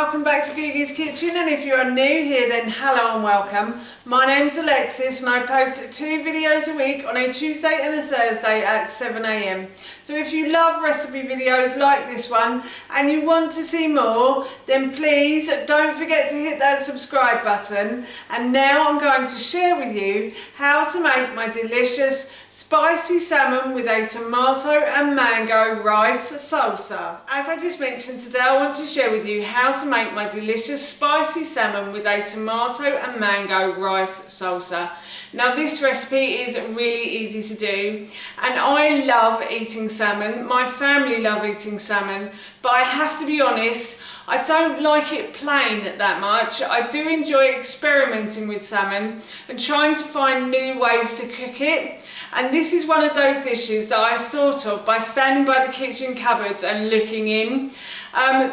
welcome back to Gigi's Kitchen, and if you are new here then hello and welcome. My name's Alexis and I post 2 videos a week on a Tuesday and a Thursday at 7 AM. So if you love recipe videos like this one and you want to see more, then please don't forget to hit that subscribe button. And now I'm going to share with you how to make my delicious spicy salmon with a tomato and mango rice salsa. As I just mentioned, today I want to share with you how to make my delicious spicy salmon with a tomato and mango rice salsa. Now this recipe is really easy to do and I love eating salmon. My family love eating salmon, but I have to be honest, I don't like it plain that much. I do enjoy experimenting with salmon and trying to find new ways to cook it. And this is one of those dishes that I thought of by standing by the kitchen cupboards and looking in.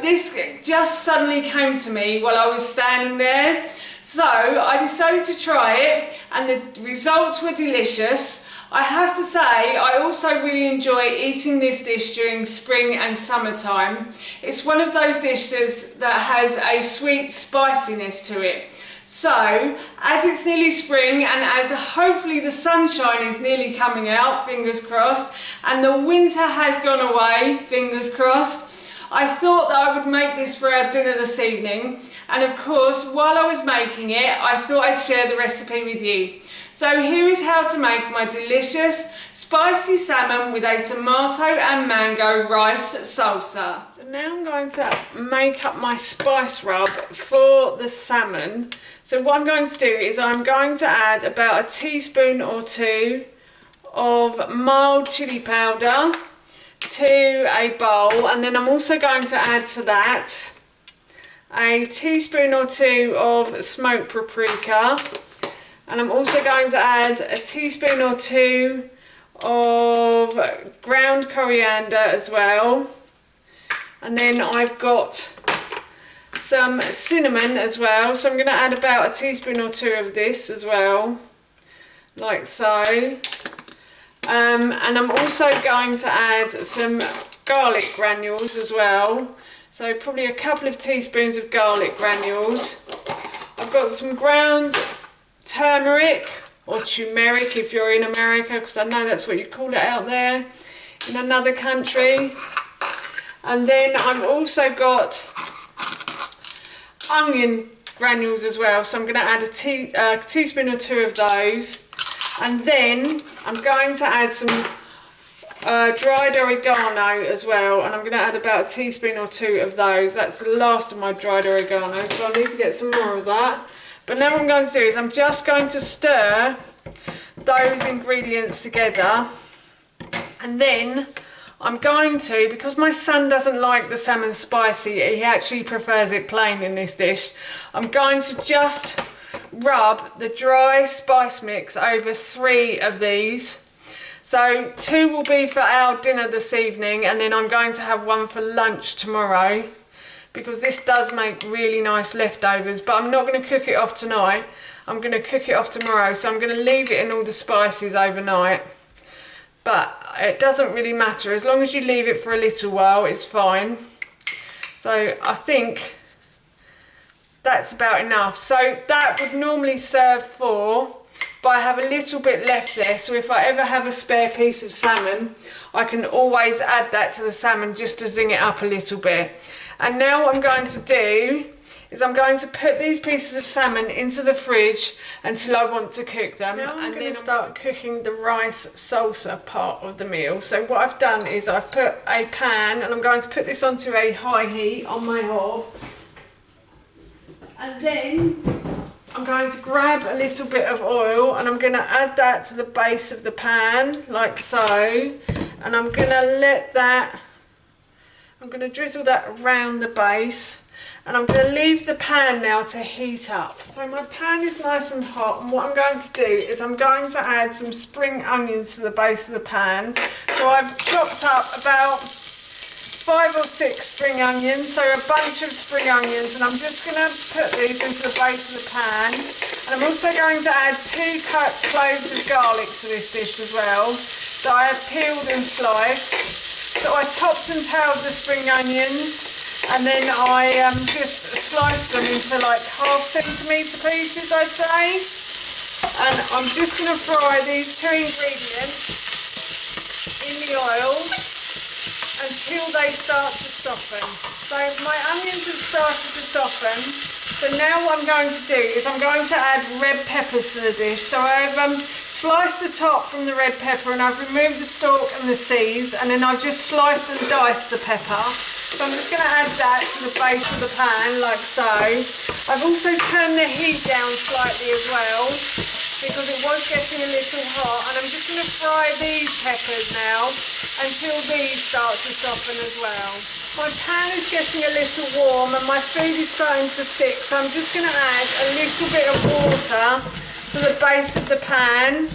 This just suddenly came to me while I was standing there. So I decided to try it and the results were delicious. I have to say, I also really enjoy eating this dish during spring and summertime. It's one of those dishes that has a sweet spiciness to it. So, as it's nearly spring and as hopefully the sunshine is nearly coming out, fingers crossed, and the winter has gone away, fingers crossed, I thought that I would make this for our dinner this evening. And of course, while I was making it, I thought I'd share the recipe with you. So here is how to make my delicious spicy salmon with a tomato and mango rice salsa. So now I'm going to make up my spice rub for the salmon. So what I'm going to do is I'm going to add about a teaspoon or 2 of mild chili powder to a bowl, and then I'm also going to add to that a teaspoon or 2 of smoked paprika, and I'm also going to add a teaspoon or 2 of ground coriander as well, and then I've got some cinnamon as well, so I'm going to add about a teaspoon or 2 of this as well, like so. And I'm also going to add some garlic granules as well, so probably a couple of teaspoons of garlic granules. I've got some ground turmeric or turmeric if you're in America, because I know that's what you call it out there in another country. And then I've also got onion granules as well, so I'm going to add a teaspoon or 2 of those. And then I'm going to add some dried oregano as well, and I'm going to add about a teaspoon or 2 of those. That's the last of my dried oregano, so I need to get some more of that. But now what I'm going to do is I'm just going to stir those ingredients together, and then I'm going to, because my son doesn't like the salmon spicy, he actually prefers it plain in this dish, I'm going to just rub the dry spice mix over 3 of these. So 2 will be for our dinner this evening, and then I'm going to have 1 for lunch tomorrow, because this does make really nice leftovers, but I'm not going to cook it off tonight. I'm going to cook it off tomorrow, so I'm going to leave it in all the spices overnight. But it doesn't really matter, as long as you leave it for a little while, it's fine. So I think that's about enough. So that would normally serve 4, but I have a little bit left there, so if I ever have a spare piece of salmon, I can always add that to the salmon just to zing it up a little bit. And now what I'm going to do is I'm going to put these pieces of salmon into the fridge until I want to cook them. Now I'm going to start cooking the rice salsa part of the meal. So what I've done is I've put a pan, and I'm going to put this onto a high heat on my hob. And then I'm going to grab a little bit of oil and I'm going to add that to the base of the pan, like so. And I'm going to drizzle that around the base. And I'm going to leave the pan now to heat up. So my pan is nice and hot, and what I'm going to do is I'm going to add some spring onions to the base of the pan. So I've chopped up about 5 or 6 spring onions, so a bunch of spring onions, and I'm just going to put these into the base of the pan. And I'm also going to add 2 cut cloves of garlic to this dish as well, that I have peeled and sliced. So I topped and tailed the spring onions, And then I just slice them into like 1/2 centimetre pieces, I'd say. And I'm just going to fry these 2 ingredients in the oil until they start to soften. So my onions have started to soften. So now what I'm going to do is I'm going to add red peppers to the dish. So I've sliced the top from the red pepper and I've removed the stalk and the seeds, and then I've just sliced and diced the pepper. So I'm just going to add that to the base of the pan like so. I've also turned the heat down slightly as well because it was getting a little hot, and I'm just going to fry these peppers now until these start to soften as well. My pan is getting a little warm and my food is starting to stick, so I'm just going to add a little bit of water to the base of the pan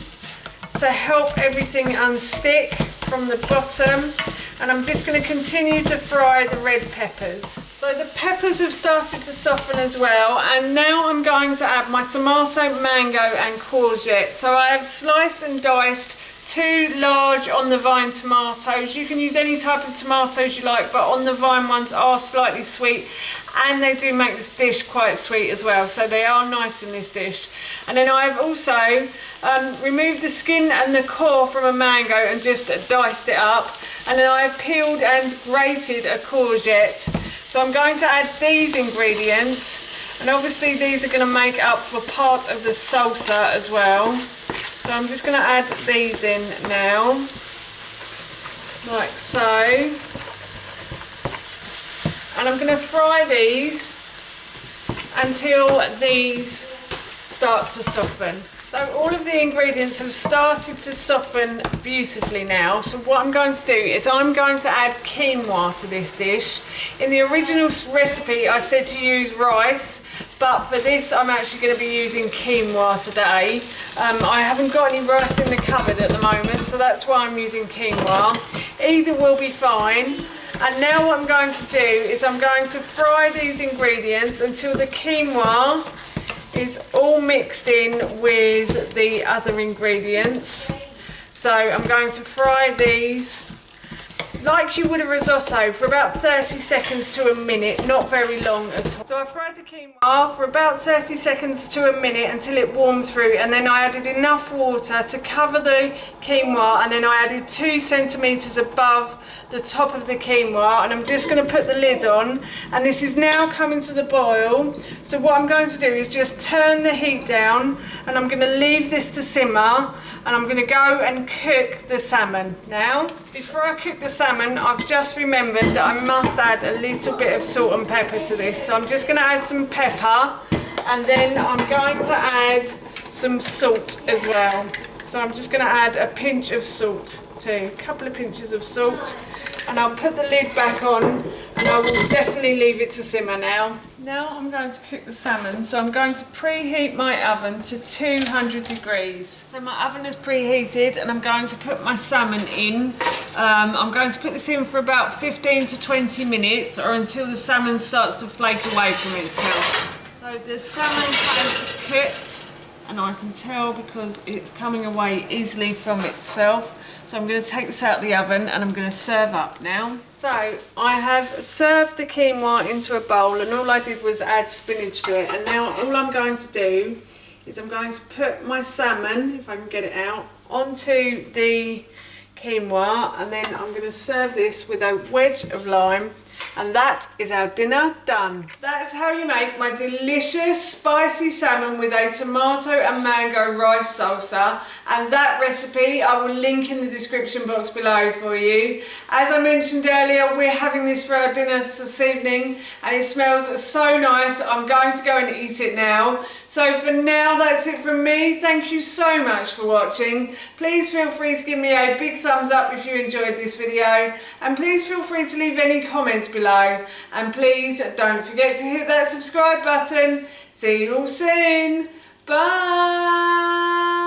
to help everything unstick from the bottom. And I'm just going to continue to fry the red peppers. So the peppers have started to soften as well, and now I'm going to add my tomato, mango and courgette. So I have sliced and diced 2 large on the vine tomatoes. You can use any type of tomatoes you like, but on the vine ones are slightly sweet, and they do make this dish quite sweet as well, so they are nice in this dish. And then I've also removed the skin and the core from a mango and just diced it up, and then I've peeled and grated a courgette. So I'm going to add these ingredients, and obviously these are going to make up for part of the salsa as well. So I'm just going to add these in now, like so. And I'm going to fry these until these start to soften. So all of the ingredients have started to soften beautifully now. So what I'm going to do is I'm going to add quinoa to this dish. In the original recipe I said to use rice, but for this I'm actually going to be using quinoa today. I haven't got any rice in the cupboard at the moment, so that's why I'm using quinoa. Either will be fine. And now what I'm going to do is I'm going to fry these ingredients until the quinoa is all mixed in with the other ingredients. So I'm going to fry these like you would a risotto for about 30 seconds to a minute, not very long at all. So I fried the quinoa for about 30 seconds to a minute until it warmed through, and then I added enough water to cover the quinoa, and then I added 2 centimetres above the top of the quinoa, and I'm just going to put the lid on, and this is now coming to the boil. So what I'm going to do is just turn the heat down, and I'm going to leave this to simmer, and I'm going to go and cook the salmon. Now, before I cook the salmon, I've just remembered that I must add a little bit of salt and pepper to this. So I'm just going to add some pepper, and then I'm going to add some salt as well. So I'm just going to add a pinch of salt too, a couple of pinches of salt, and I'll put the lid back on, and I will definitely leave it to simmer now. Now I'm going to cook the salmon, so I'm going to preheat my oven to 200 degrees. So my oven is preheated, and I'm going to put my salmon in. I'm going to put this in for about 15 to 20 minutes, or until the salmon starts to flake away from itself. So the salmon is cooked, and I can tell because it's coming away easily from itself. So I'm going to take this out of the oven, and I'm going to serve up now. So I have served the quinoa into a bowl, and all I did was add spinach to it. And now all I'm going to do is I'm going to put my salmon, if I can get it out, onto the quinoa, and then I'm going to serve this with a wedge of lime. And that is our dinner done. That's how you make my delicious spicy salmon with a tomato and mango rice salsa. And that recipe I will link in the description box below for you. As I mentioned earlier, we're having this for our dinner this evening, and it smells so nice. I'm going to go and eat it now. So for now, that's it from me. Thank you so much for watching. Please feel free to give me a big thumbs up if you enjoyed this video, and please feel free to leave any comments below. And please don't forget to hit that subscribe button. See you all soon. Bye.